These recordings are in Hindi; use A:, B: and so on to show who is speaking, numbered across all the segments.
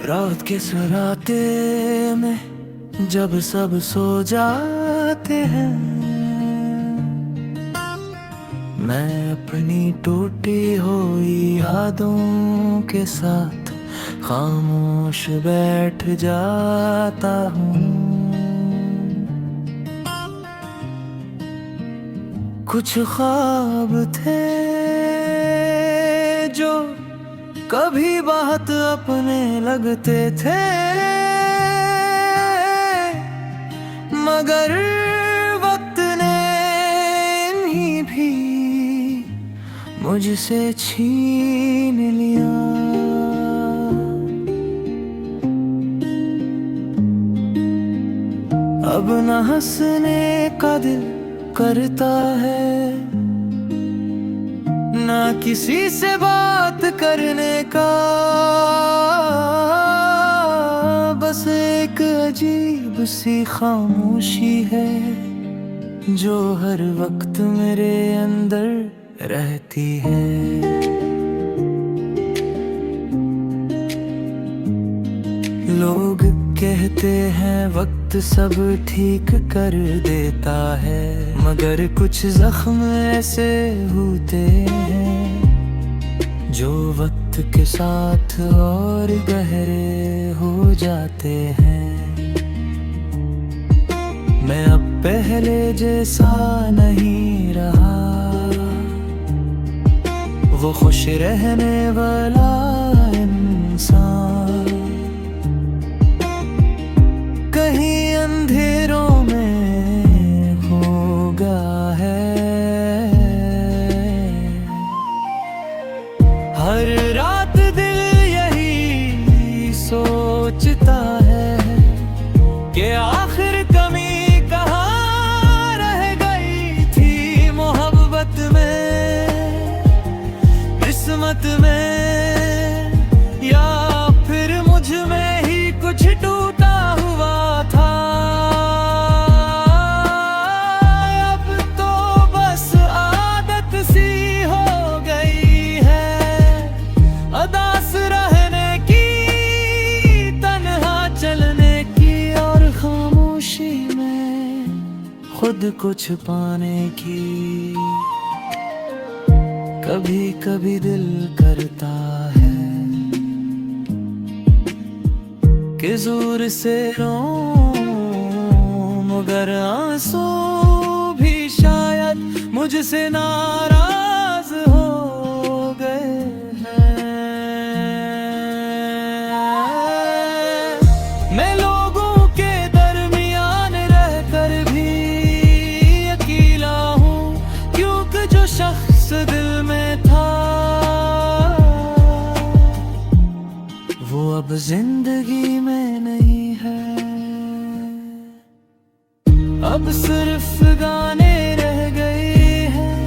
A: रात के सराते में जब सब सो जाते हैं, मैं अपनी टूटी हुई यादों के साथ खामोश बैठ जाता हूँ। कुछ ख्वाब थे जो कभी बात अपने लगते थे, मगर वक्त ने इन्हीं भी मुझसे छीन लिया। अब न हंसने का दिल करता है, ना किसी से बात करने का, बस एक अजीब सी खामोशी है जो हर वक्त मेरे अंदर रहती है। लोग कहते हैं वक्त सब ठीक कर देता है, मगर कुछ जख्म ऐसे होते हैं जो वक्त के साथ और गहरे हो जाते हैं। मैं अब पहले जैसा नहीं रहा, वो खुश रहने वाला इंसान कहीं अंधेरों में खो गया है। हर रात दिल यही सोचता है कि आखिर कमी कहाँ रह गई थी मोहब्बत में, किस्मत में, या फिर मुझ में ही कुछ टूटा हुआ था। अब तो बस आदत सी हो गई है उदास रहने की, तन्हा चलने की और खामोशी में खुद को छुपाने की। कभी कभी दिल करता है कि जोर से रोऊं, मगर आंसू भी शायद मुझसे नाराज हो गए हैं। मैं लोगों के दरमियान रहकर भी अकेला हूँ, क्योंकि जो शख्स दिल में था वो अब जिंदगी में नहीं है। अब सिर्फ गाने रह गए हैं,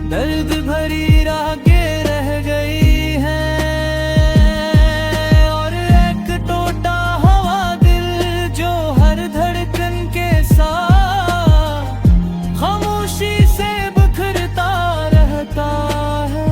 A: दर्द भरी रागें रह गई हैं, और एक टूटा हुआ दिल जो हर धड़कन के साथ खामोशी से बिखरता रहता है।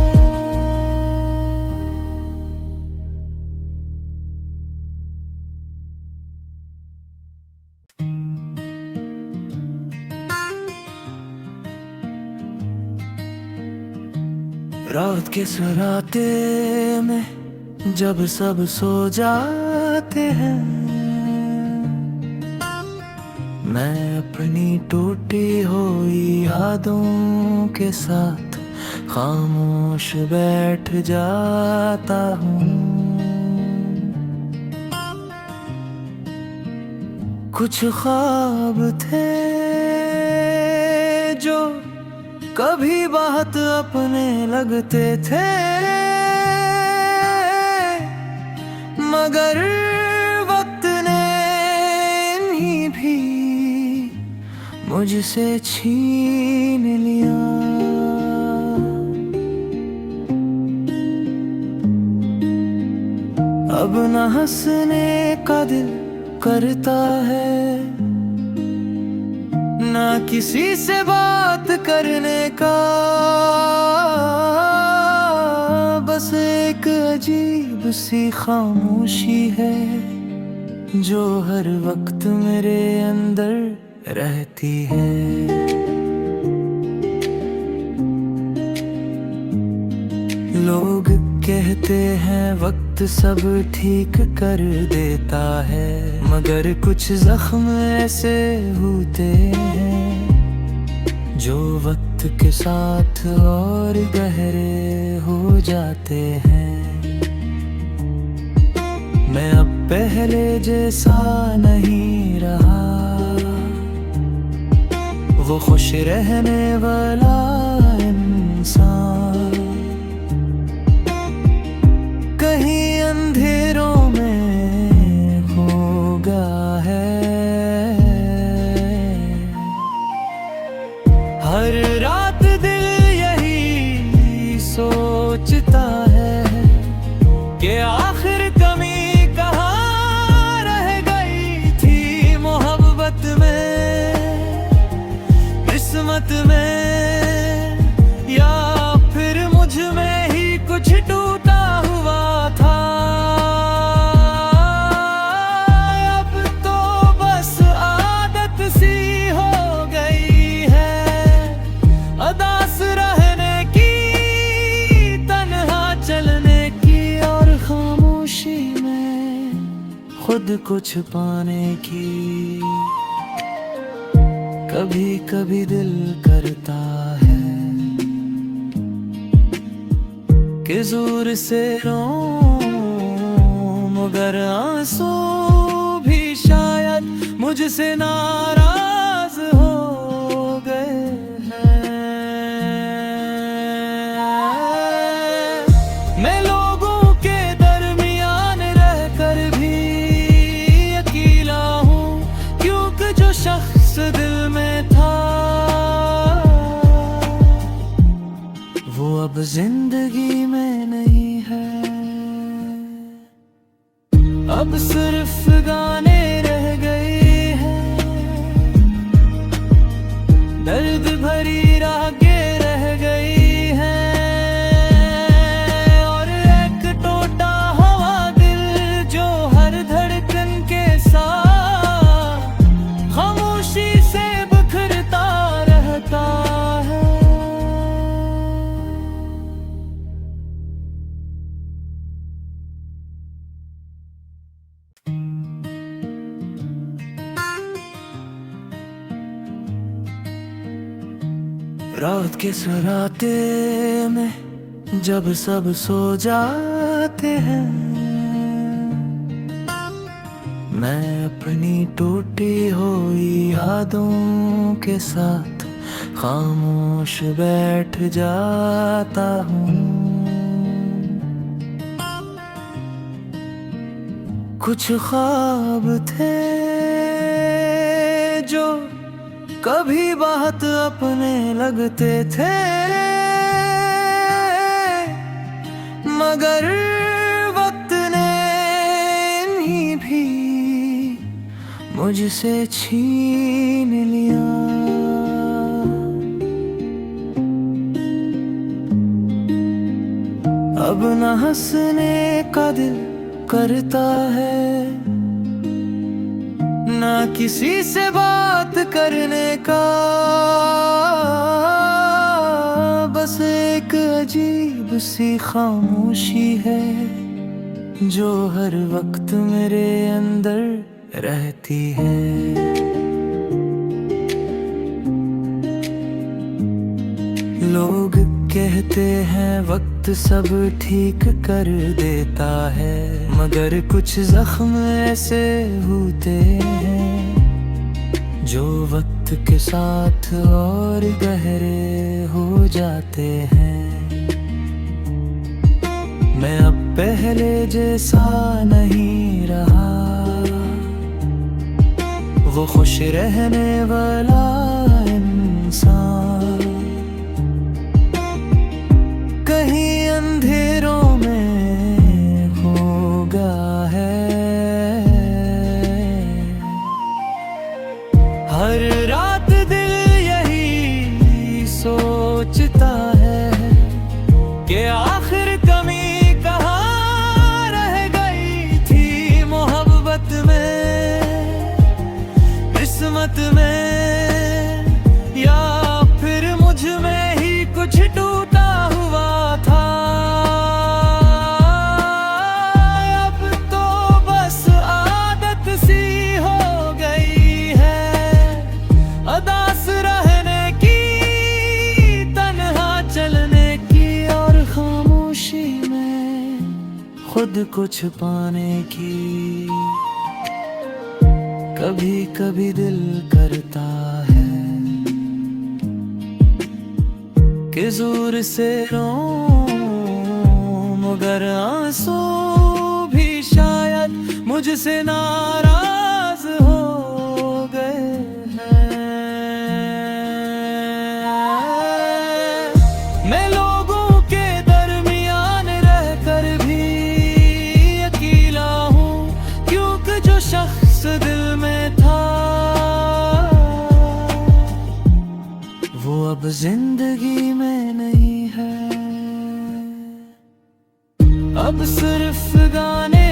A: रात के सराते में जब सब सो जाते हैं, मैं अपनी टूटी हुई यादों के साथ खामोश बैठ जाता हूँ। कुछ ख्वाब थे जो कभी बात अपने लगते थे, मगर वक्त ने इन्हीं भी मुझसे छीन लिया। अब न हंसने का दिल करता है, ना किसी से बात करने का, बस एक अजीब सी खामोशी है जो हर वक्त मेरे अंदर रहती है। लोग कहते हैं वक्त सब ठीक कर देता है, मगर कुछ जख्म ऐसे होते हैं जो वक्त के साथ और गहरे हो जाते हैं। मैं अब पहले जैसा नहीं रहा, वो खुश रहने वाला इंसान कहीं अंधेरों में खो गया है। हर रात दिल यही सोचता है कि आखिर कमी कहाँ रह गई थी मोहब्बत में, किस्मत में, या फिर मुझ में ही कुछ टूटा हुआ था। अब तो बस आदत सी हो गई है अदास रहने की, तन्हा चलने की और खामोशी में खुद को छुपाने की। कभी कभी दिल करता है कि जोर से रोऊं, मगर आंसू भी शायद मुझसे नाराज हो गए हैं। मैं लोगों के दरमियान रहकर भी अकेला हूँ, क्योंकि जो शख्स दिल में था वो अब जिंदगी में नहीं है। अब सिर्फ गाने रह गए हैं, दर्द भरी राहें रह गई हैं, और एक टूटा हुआ दिल जो हर धड़कन के साथ खामोशी से बिखरता रहता है। रात के सराते में जब सब सो जाते हैं, मैं अपनी टूटी हुई यादों के साथ खामोश बैठ जाता हूँ। कुछ ख्वाब थे जो कभी बात अपने लगते थे, मगर वक्त ने इन्हीं भी मुझसे छीन लिया। अब न हंसने का दिल करता है, ना किसी से बात करने का, बस एक अजीब सी खामोशी है जो हर वक्त मेरे अंदर रहती है। लोग कहते हैं वक्त सब ठीक कर देता है, मगर कुछ जख्म ऐसे होते हैं जो वक्त के साथ और गहरे हो जाते हैं। मैं अब पहले जैसा नहीं रहा, वो खुश रहने वाला इंसान कहीं अंधेरों में खो गया है। हर रात दिल यही सोचता है कि आखिर कमी कहाँ खुद को छुपाने की। कभी कभी दिल करता है कि जोर से रोऊं, मगर आंसू भी शायद मुझसे नाराज हो गए हैं। मैं लोगों के दरमियान रहकर भी अकेला हूँ, क्योंकि जो शख्स दिल में था वो अब जिंदगी में नहीं है। अब सिर्फ गाने